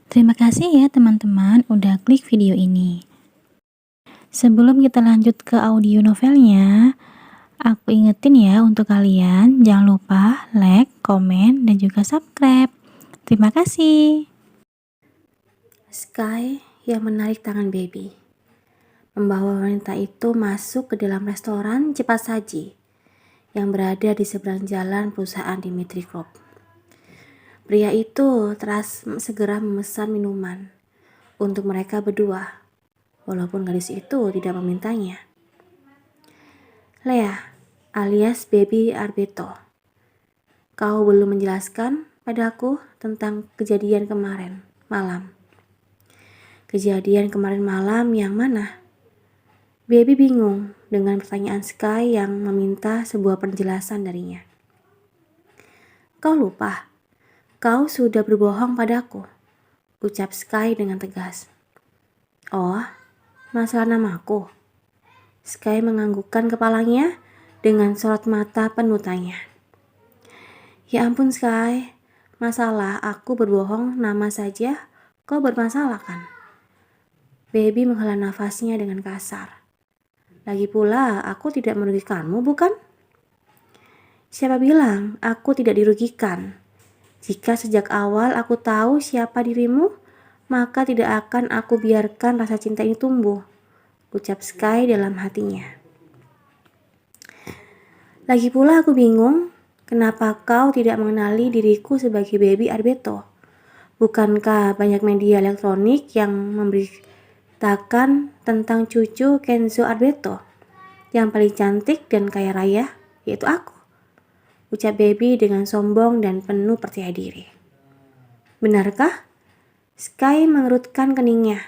Terima kasih ya teman-teman udah klik video ini. Sebelum kita lanjut ke audio novelnya, aku ingetin ya untuk kalian jangan lupa like, komen, dan juga subscribe. Terima kasih. Sky yang menarik tangan Baby, membawa wanita itu masuk ke dalam restoran cepat saji yang berada di seberang jalan perusahaan Dimitri Group. Pria itu segera memesan minuman untuk mereka berdua, walaupun gadis itu tidak memintanya. Lea, alias Baby Arbeto, kau belum menjelaskan padaku tentang kejadian kemarin malam. Kejadian kemarin malam yang mana? Baby bingung dengan pertanyaan Sky yang meminta sebuah penjelasan darinya. Kau lupa, kau sudah berbohong padaku, ucap Sky dengan tegas. Oh, masalah namaku? Sky menganggukkan kepalanya dengan sorot mata penuh tanya. Ya ampun Sky, masalah aku berbohong nama saja kau bermasalah kan? Baby menghela nafasnya dengan kasar. Lagi pula aku tidak merugikanmu bukan? Siapa bilang aku tidak dirugikan? Jika sejak awal aku tahu siapa dirimu, maka tidak akan aku biarkan rasa cinta ini tumbuh, ucap Sky dalam hatinya. Lagi pula aku bingung, kenapa kau tidak mengenali diriku sebagai Baby Arbeto? Bukankah banyak media elektronik yang memberitakan tentang cucu Kenzo Arbeto yang paling cantik dan kaya raya, yaitu aku, ucap Baby dengan sombong dan penuh percaya diri. Benarkah? Sky mengerutkan keningnya.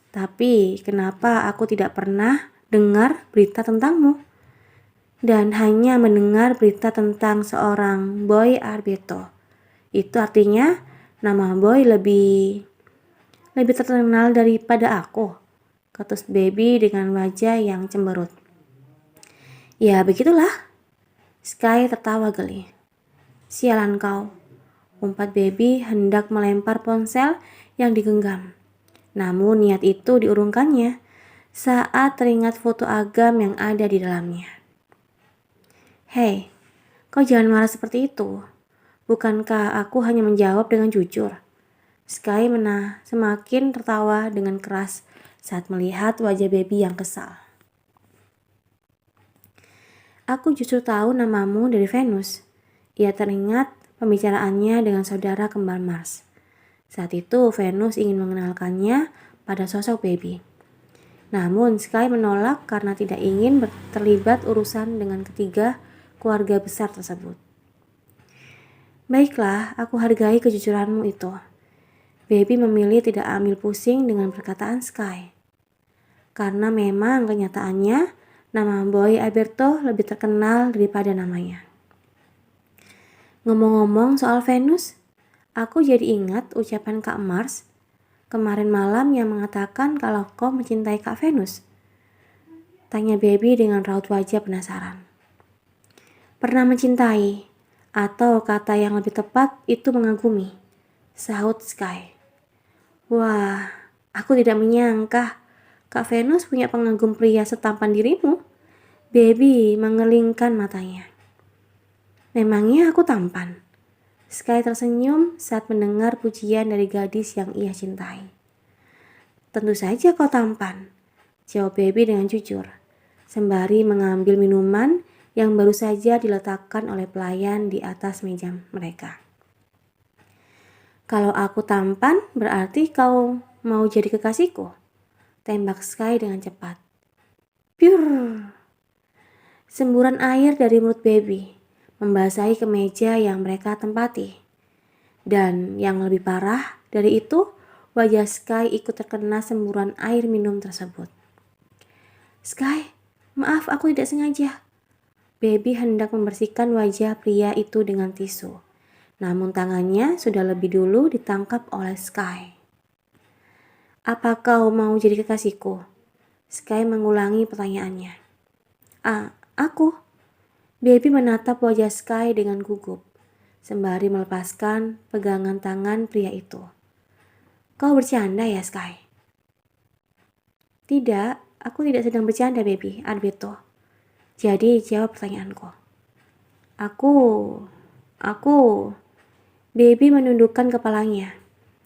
Tapi kenapa aku tidak pernah dengar berita tentangmu? Dan hanya mendengar berita tentang seorang Boy Arbeto. Itu artinya nama Boy lebih terkenal daripada aku, ketus Baby dengan wajah yang cemberut. Ya begitulah. Sky tertawa geli. Sialan kau, umpat Baby hendak melempar ponsel yang digenggam. Namun niat itu diurungkannya saat teringat foto agam yang ada di dalamnya. Hei, kau jangan marah seperti itu. Bukankah aku hanya menjawab dengan jujur? Sky semakin tertawa dengan keras saat melihat wajah Baby yang kesal. Aku justru tahu namamu dari Venus. Ia teringat pembicaraannya dengan saudara kembar Mars. Saat itu Venus ingin mengenalkannya pada sosok Baby. Namun Sky menolak karena tidak ingin terlibat urusan dengan ketiga keluarga besar tersebut. Baiklah, aku hargai kejujuranmu itu. Baby memilih tidak ambil pusing dengan perkataan Sky. Karena memang kenyataannya nama Boy Alberto lebih terkenal daripada namanya. Ngomong-ngomong soal Venus, aku jadi ingat ucapan Kak Mars kemarin malam yang mengatakan kalau kau mencintai Kak Venus. Tanya Baby dengan raut wajah penasaran. Pernah mencintai, atau kata yang lebih tepat itu mengagumi, sahut Sky. Wah, aku tidak menyangka Kak Venus punya pengagum pria setampan dirimu. Baby mengelingkan matanya. Memangnya aku tampan? Sky tersenyum saat mendengar pujian dari gadis yang ia cintai. Tentu saja kau tampan, jawab Baby dengan jujur, sembari mengambil minuman yang baru saja diletakkan oleh pelayan di atas meja mereka. Kalau aku tampan, berarti kau mau jadi kekasihku? Tembak Sky dengan cepat. Piur! Semburan air dari mulut Baby membasahi kemeja yang mereka tempati. Dan yang lebih parah dari itu, wajah Sky ikut terkena semburan air minum tersebut. Sky, maaf aku tidak sengaja. Baby hendak membersihkan wajah pria itu dengan tisu. Namun tangannya sudah lebih dulu ditangkap oleh Sky. Apa kau mau jadi kekasihku? Sky mengulangi pertanyaannya. Aku. Baby menatap wajah Sky dengan gugup, sembari melepaskan pegangan tangan pria itu. Kau bercanda ya, Sky? Tidak, aku tidak sedang bercanda, baby, Alberto. Jadi, jawab pertanyaanku. Aku, baby menundukkan kepalanya,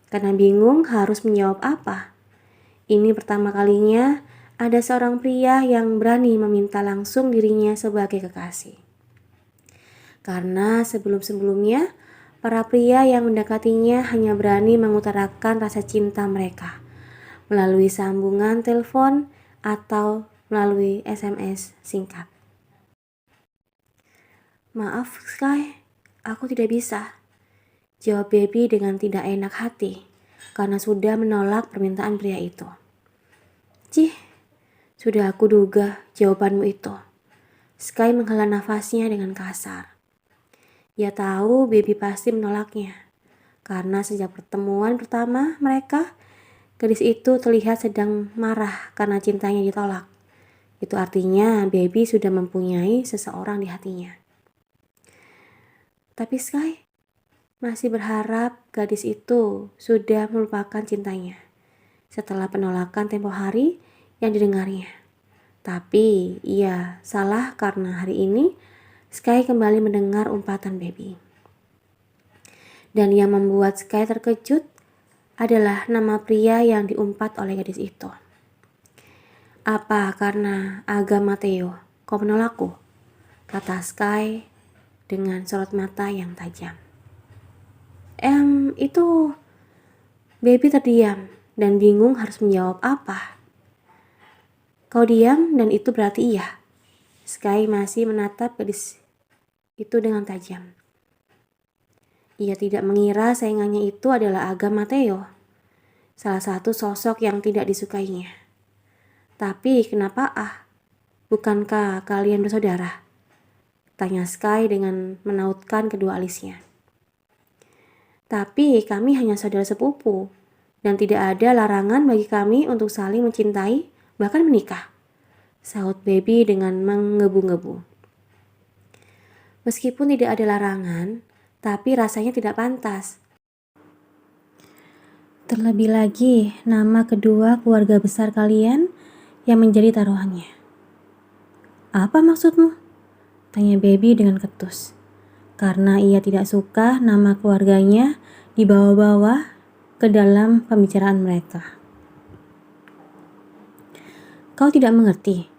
karena bingung harus menjawab apa. Ini pertama kalinya ada seorang pria yang berani meminta langsung dirinya sebagai kekasih. Karena sebelum-sebelumnya, para pria yang mendekatinya hanya berani mengutarakan rasa cinta mereka melalui sambungan telepon atau melalui SMS singkat. Maaf, Sky, aku tidak bisa, jawab baby dengan tidak enak hati karena sudah menolak permintaan pria itu. Cih, sudah aku duga jawabanmu itu. Sky menghela nafasnya dengan kasar. Ia tahu baby pasti menolaknya, karena sejak pertemuan pertama mereka, gadis itu terlihat sedang marah karena cintanya ditolak. Itu artinya baby sudah mempunyai seseorang di hatinya. Tapi Sky masih berharap gadis itu sudah melupakan cintanya setelah penolakan tempo hari yang didengarnya. Tapi ia salah karena hari ini Sky kembali mendengar umpatan baby. Dan yang membuat Sky terkejut adalah nama pria yang diumpat oleh gadis itu. Apa karena Aga Mateo kau menolakku? Kata Sky dengan sorot mata yang tajam. Itu baby terdiam dan bingung harus menjawab apa. Kau diam dan itu berarti iya. Sky masih menatap gadis itu dengan tajam. Ia tidak mengira saingannya itu adalah Aga Mateo, salah satu sosok yang tidak disukainya. Tapi kenapa Bukankah kalian bersaudara? Tanya Sky dengan menautkan kedua alisnya. Tapi kami hanya saudara sepupu, dan tidak ada larangan bagi kami untuk saling mencintai, bahkan menikah, sahut baby dengan menggebu-gebu. Meskipun tidak ada larangan, tapi rasanya tidak pantas. Terlebih lagi, nama kedua keluarga besar kalian yang menjadi taruhannya. Apa maksudmu? Tanya baby dengan ketus. Karena ia tidak suka nama keluarganya dibawa-bawa ke dalam pembicaraan mereka. Kau tidak mengerti.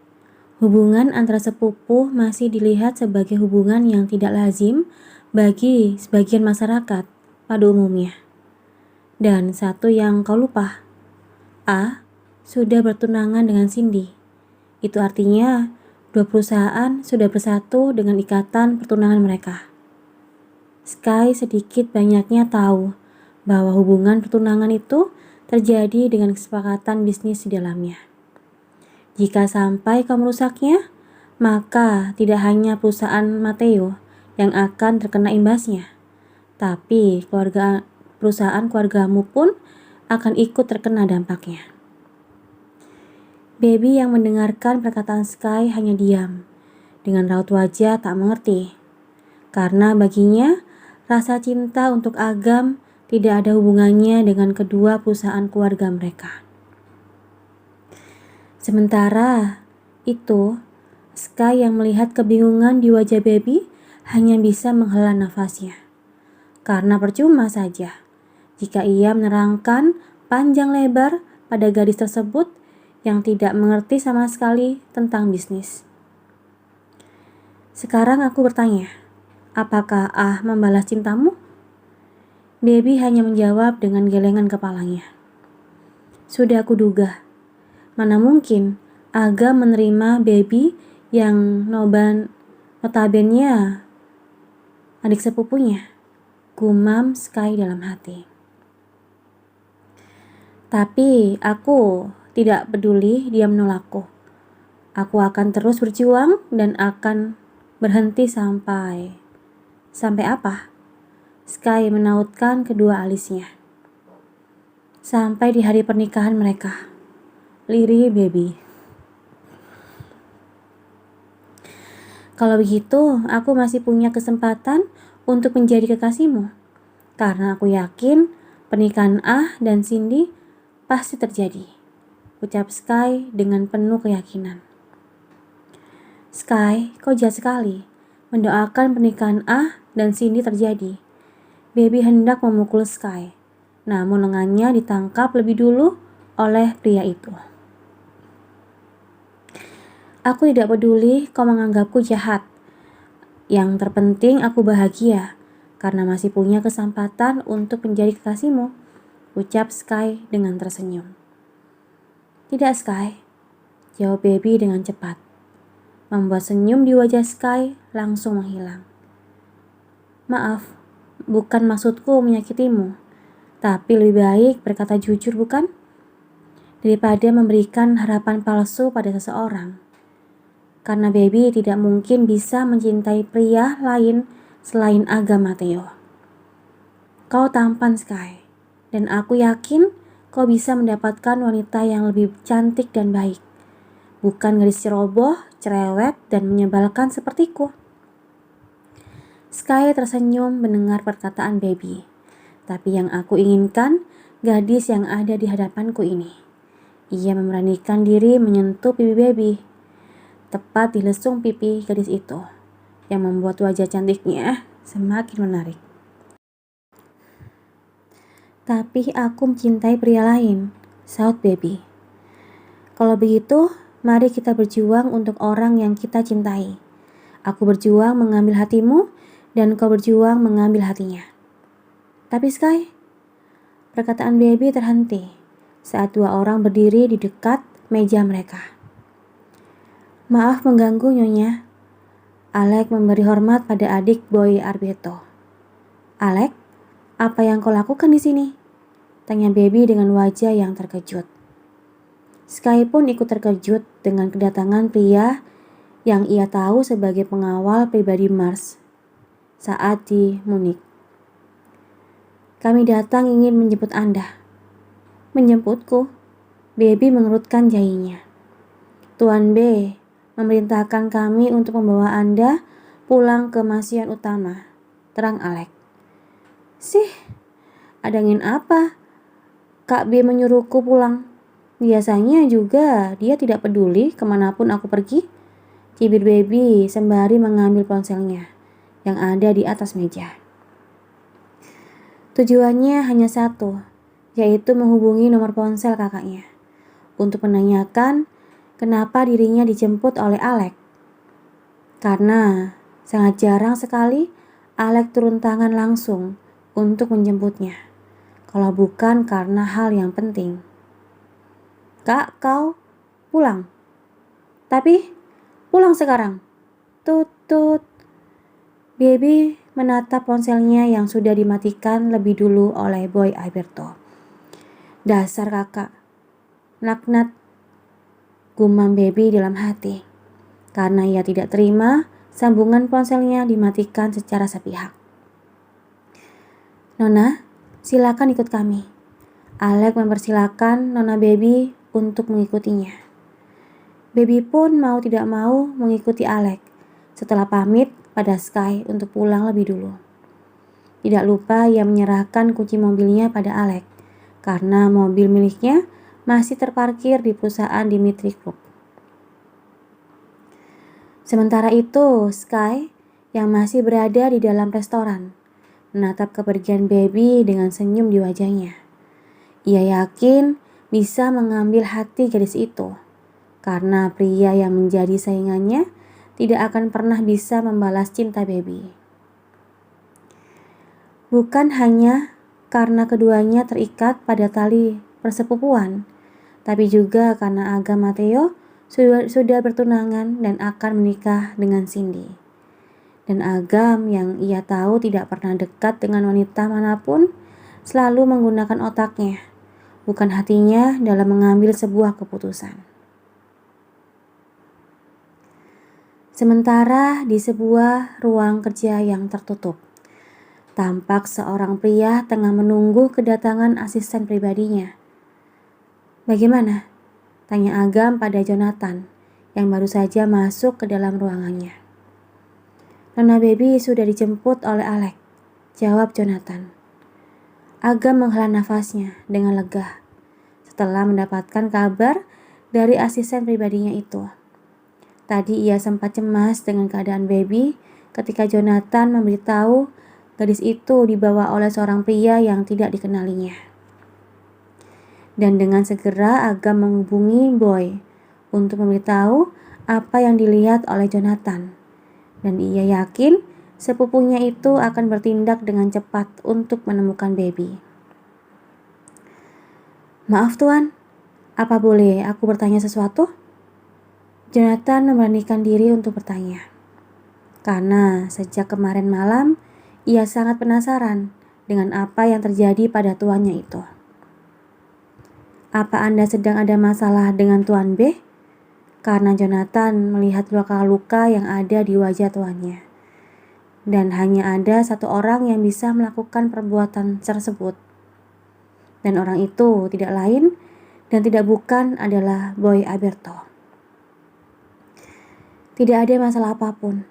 Hubungan antara sepupu masih dilihat sebagai hubungan yang tidak lazim bagi sebagian masyarakat pada umumnya. Dan satu yang kau lupa, sudah bertunangan dengan Cindy. Itu artinya dua perusahaan sudah bersatu dengan ikatan pertunangan mereka. Sky sedikit banyaknya tahu bahwa hubungan pertunangan itu terjadi dengan kesepakatan bisnis di dalamnya. Jika sampai kau merusaknya, maka tidak hanya perusahaan Mateo yang akan terkena imbasnya, tapi perusahaan keluargamu pun akan ikut terkena dampaknya. Baby yang mendengarkan perkataan Sky hanya diam, dengan raut wajah tak mengerti. Karena baginya, rasa cinta untuk Agam tidak ada hubungannya dengan kedua perusahaan keluarga mereka. Sementara itu, Sky yang melihat kebingungan di wajah baby hanya bisa menghela nafasnya. Karena percuma saja jika ia menerangkan panjang lebar pada gadis tersebut yang tidak mengerti sama sekali tentang bisnis. Sekarang aku bertanya, apakah membalas cintamu? Baby hanya menjawab dengan gelengan kepalanya. Sudah aku duga. Mana mungkin Aga menerima baby yang notabene adik sepupunya, gumam Sky dalam hati. Tapi aku tidak peduli dia menolakku. Aku akan terus berjuang dan akan berhenti sampai apa? Sky menautkan kedua alisnya. Sampai di hari pernikahan mereka. Lirih baby. Kalau begitu, aku masih punya kesempatan untuk menjadi kekasihmu. Karena aku yakin Pernikahan Ah dan Cindy pasti terjadi, ucap Sky dengan penuh keyakinan. Sky, kau jahat sekali. Mendoakan pernikahan Ah dan Cindy terjadi. Baby hendak memukul Sky, namun lengannya ditangkap lebih dulu oleh pria itu. Aku tidak peduli kau menganggapku jahat. Yang terpenting aku bahagia karena masih punya kesempatan untuk menjadi kekasihmu, ucap Sky dengan tersenyum. Tidak, Sky, jawab Baby dengan cepat. Membuat senyum di wajah Sky langsung menghilang. Maaf, bukan maksudku menyakitimu, tapi lebih baik berkata jujur, bukan? Daripada memberikan harapan palsu pada seseorang. Karena Baby tidak mungkin bisa mencintai pria lain selain Aga Mateo. Kau tampan, Sky, dan aku yakin kau bisa mendapatkan wanita yang lebih cantik dan baik. Bukan gadis ceroboh, cerewet, dan menyebalkan sepertiku. Sky tersenyum mendengar perkataan Baby. Tapi yang aku inginkan, gadis yang ada di hadapanku ini. Ia memberanikan diri menyentuh pipi Baby. Tepat di lesung pipi gadis itu, yang membuat wajah cantiknya semakin menarik. Tapi aku mencintai pria lain, saut Baby. Kalau begitu, mari kita berjuang untuk orang yang kita cintai. Aku berjuang mengambil hatimu, dan kau berjuang mengambil hatinya. Tapi Sky, perkataan Baby terhenti saat dua orang berdiri di dekat meja mereka. Maaf mengganggu, Nyonya. Alec memberi hormat pada adik Boy Arbeto. Alec, apa yang kau lakukan di sini? Tanya Baby dengan wajah yang terkejut. Sky pun ikut terkejut dengan kedatangan pria yang ia tahu sebagai pengawal pribadi Mars saat di Munich. Kami datang ingin menjemput Anda. Menjemputku? Baby mengerutkan jahinya. Tuan B memerintahkan kami untuk membawa Anda pulang ke Mansion Utama, terang Alec. Sih, ada angin apa? Kak B menyuruhku pulang. Biasanya juga dia tidak peduli kemanapun aku pergi. Cibir Baby sembari mengambil ponselnya yang ada di atas meja. Tujuannya hanya satu, yaitu menghubungi nomor ponsel kakaknya untuk menanyakan kenapa dirinya dijemput oleh Alec. Karena sangat jarang sekali Alec turun tangan langsung untuk menjemputnya, kalau bukan karena hal yang penting. Kak, kau pulang. Tapi pulang sekarang. Tut tut. Baby menatap ponselnya yang sudah dimatikan lebih dulu oleh Boy Alberto. Dasar kakak. Laknat, gumam Baby dalam hati, karena ia tidak terima sambungan ponselnya dimatikan secara sepihak. Nona, silakan ikut kami. Alec mempersilakan Nona Baby untuk mengikutinya. Baby pun mau tidak mau mengikuti Alec setelah pamit pada Sky untuk pulang lebih dulu. Tidak lupa ia menyerahkan kunci mobilnya pada Alec karena mobil miliknya masih terparkir di perusahaan Dimitri Group. Sementara itu, Sky yang masih berada di dalam restoran menatap kepergian Baby dengan senyum di wajahnya. Ia yakin bisa mengambil hati gadis itu karena pria yang menjadi saingannya tidak akan pernah bisa membalas cinta Baby. Bukan hanya karena keduanya terikat pada tali persepupuan, tapi juga karena Aga Mateo sudah bertunangan dan akan menikah dengan Cindy. Dan Agam yang ia tahu tidak pernah dekat dengan wanita manapun selalu menggunakan otaknya, bukan hatinya dalam mengambil sebuah keputusan. Sementara di sebuah ruang kerja yang tertutup, tampak seorang pria tengah menunggu kedatangan asisten pribadinya. Bagaimana? Tanya Agam pada Jonathan yang baru saja masuk ke dalam ruangannya. Nona Baby sudah dijemput oleh Alec, jawab Jonathan. Agam menghela nafasnya dengan lega setelah mendapatkan kabar dari asisten pribadinya itu. Tadi ia sempat cemas dengan keadaan baby ketika Jonathan memberitahu gadis itu dibawa oleh seorang pria yang tidak dikenalinya. Dan dengan segera Agam menghubungi Boy untuk memberitahu apa yang dilihat oleh Jonathan. Dan ia yakin sepupunya itu akan bertindak dengan cepat untuk menemukan baby. Maaf tuan, apa boleh aku bertanya sesuatu? Jonathan memberanikan diri untuk bertanya. Karena sejak kemarin malam, ia sangat penasaran dengan apa yang terjadi pada tuannya itu. Apa Anda sedang ada masalah dengan Tuan B? Karena Jonathan melihat luka-luka yang ada di wajah tuannya. Dan hanya ada satu orang yang bisa melakukan perbuatan tersebut. Dan orang itu tidak lain dan tidak bukan adalah Boy Alberto. Tidak ada masalah apapun,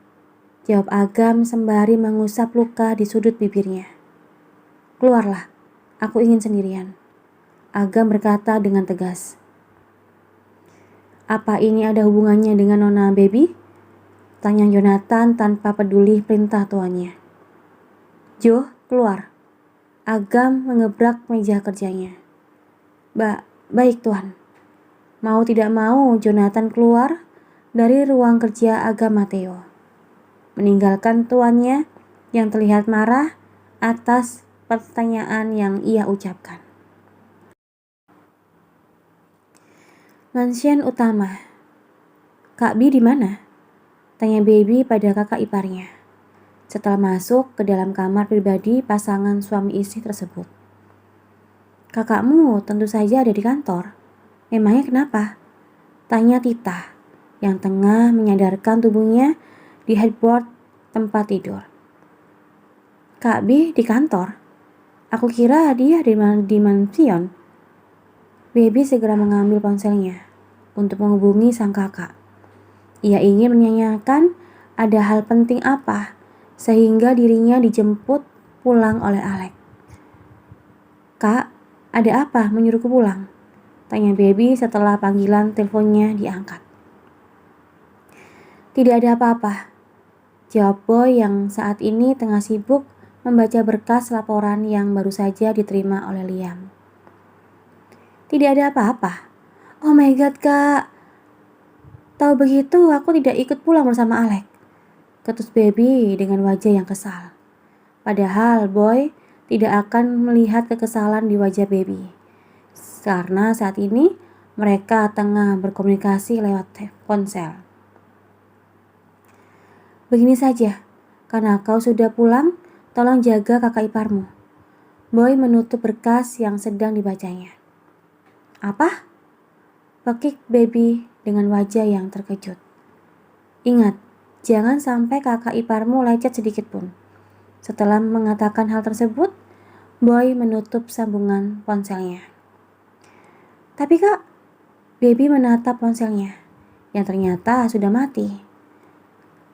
jawab Agam sembari mengusap luka di sudut bibirnya. Keluarlah, aku ingin sendirian. Agam berkata dengan tegas. Apa ini ada hubungannya dengan Nona Baby? Tanya Jonathan tanpa peduli perintah tuannya. Jo, keluar. Agam mengebrak meja kerjanya. Baik tuan. Mau tidak mau Jonathan keluar dari ruang kerja Agam Mateo, meninggalkan tuannya yang terlihat marah atas pertanyaan yang ia ucapkan. Mansion utama. Kak Bi di mana? Tanya Baby pada kakak iparnya setelah masuk ke dalam kamar pribadi pasangan suami istri tersebut. Kakakmu tentu saja ada di kantor. Memangnya kenapa? Tanya Tita yang tengah menyadarkan tubuhnya di headboard tempat tidur. Kak Bi di kantor? Aku kira dia di mansion. Baby segera mengambil ponselnya untuk menghubungi sang kakak. Ia ingin menanyakan ada hal penting apa sehingga dirinya dijemput pulang oleh Alex. Kak, ada apa menyuruhku pulang? Tanya Baby setelah panggilan teleponnya diangkat. Tidak ada apa-apa, jawab Boy yang saat ini tengah sibuk membaca berkas laporan yang baru saja diterima oleh Liam. Tidak ada apa-apa. Oh my god kak, tahu begitu aku tidak ikut pulang bersama Alex, ketus Baby dengan wajah yang kesal. Padahal Boy tidak akan melihat kekesalan di wajah Baby, karena saat ini mereka tengah berkomunikasi lewat ponsel. Begini saja, karena kau sudah pulang, tolong jaga kakak iparmu. Boy menutup berkas yang sedang dibacanya. Apa? Pekik Baby dengan wajah yang terkejut. Ingat, jangan sampai kakak iparmu lecet sedikit pun. Setelah mengatakan hal tersebut, Boy menutup sambungan ponselnya. Tapi kak, Baby menatap ponselnya yang ternyata sudah mati.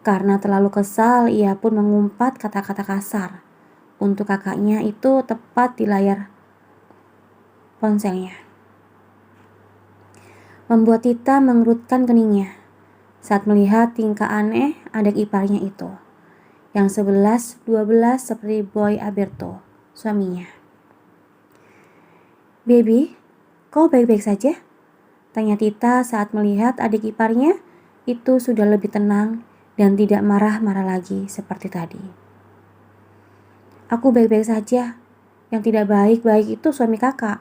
Karena terlalu kesal, ia pun mengumpat kata-kata kasar untuk kakaknya itu tepat di layar ponselnya. Membuat Tita mengerutkan keningnya saat melihat tingkah aneh adik iparnya itu, yang 11-12 seperti Boy Alberto, suaminya. Baby, kau baik-baik saja? Tanya Tita saat melihat adik iparnya itu sudah lebih tenang dan tidak marah-marah lagi seperti tadi. Aku baik-baik saja, yang tidak baik-baik itu suami kakak,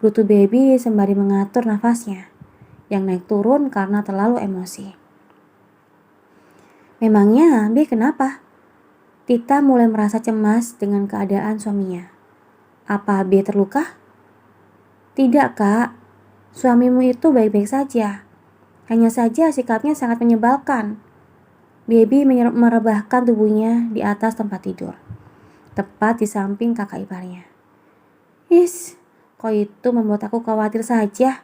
gerutu Baby sembari mengatur nafasnya yang naik turun karena terlalu emosi. Memangnya B kenapa? Tita mulai merasa cemas dengan keadaan suaminya. Apa B terluka? Tidak kak, suamimu itu baik-baik saja. Hanya saja sikapnya sangat menyebalkan. Baby merebahkan tubuhnya di atas tempat tidur, tepat di samping kakak iparnya. Kok itu membuat aku khawatir saja.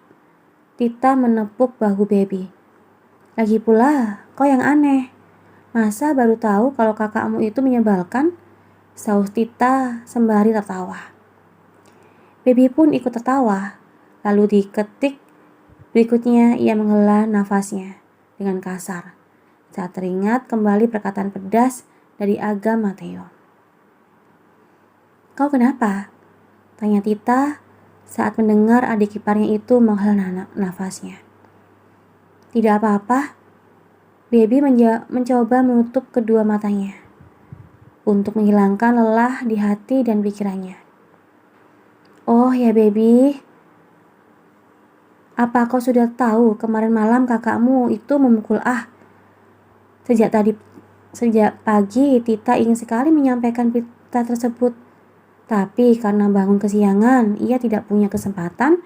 Tita menepuk bahu Baby. Lagi pula, kau yang aneh. Masa baru tahu kalau kakakmu itu menyebalkan? Saus Tita sembari tertawa. Baby pun ikut tertawa. Lalu diketik berikutnya ia menghela nafasnya dengan kasar saat teringat kembali perkataan pedas dari Agam Mateo. "Kau kenapa?" tanya Tita saat mendengar adik iparnya itu menghela nafasnya. "Tidak apa-apa." Baby mencoba menutup kedua matanya untuk menghilangkan lelah di hati dan pikirannya. "Oh ya baby, apa kau sudah tahu kemarin malam kakakmu itu memukul Ah? Sejak pagi Tita ingin sekali menyampaikan berita tersebut. Tapi karena bangun kesiangan, ia tidak punya kesempatan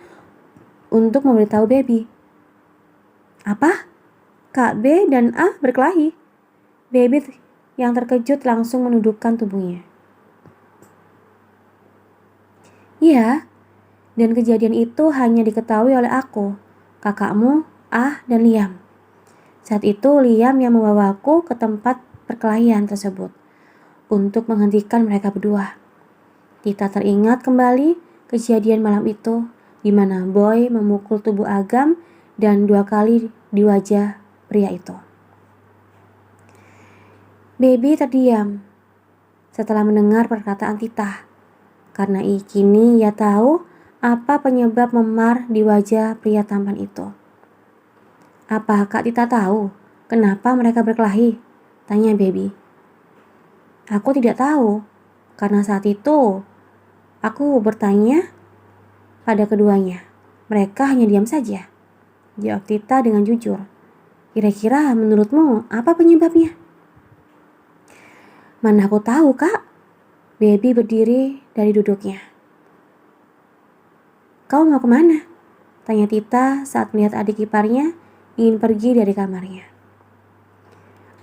untuk memberitahu baby." "Apa? Kak B dan A berkelahi?" Baby yang terkejut langsung menundukkan tubuhnya. "Iya, dan kejadian itu hanya diketahui oleh aku, kakakmu, Ah, dan Liam. Saat itu Liam yang membawaku ke tempat perkelahian tersebut untuk menghentikan mereka berdua." Tita teringat kembali kejadian malam itu di mana Boy memukul tubuh Agam dan 2 kali di wajah pria itu. Baby terdiam setelah mendengar perkataan Tita, karena kini ia tahu apa penyebab memar di wajah pria tampan itu. "Apa Kak Tita tahu kenapa mereka berkelahi?" tanya Baby. "Aku tidak tahu, karena saat itu aku bertanya pada keduanya. Mereka hanya diam saja," jawab Tita dengan jujur. "Kira-kira menurutmu apa penyebabnya?" "Mana aku tahu, Kak." Baby berdiri dari duduknya. "Kau mau kemana?" tanya Tita saat melihat adik iparnya ingin pergi dari kamarnya.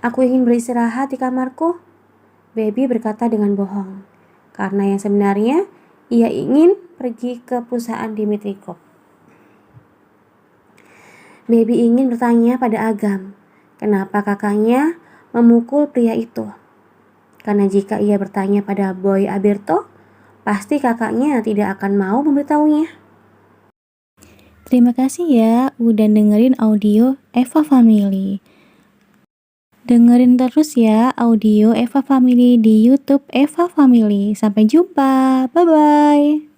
"Aku ingin beristirahat di kamarku," Baby berkata dengan bohong, karena yang sebenarnya ia ingin pergi ke perusahaan Dimitri Group. Baby ingin bertanya pada Agam, kenapa kakaknya memukul pria itu. Karena jika ia bertanya pada Boy Alberto, pasti kakaknya tidak akan mau memberitahunya. Terima kasih ya udah dengerin audio Eva Family. Dengerin terus ya audio Eva Family di YouTube Eva Family. Sampai jumpa. Bye-bye.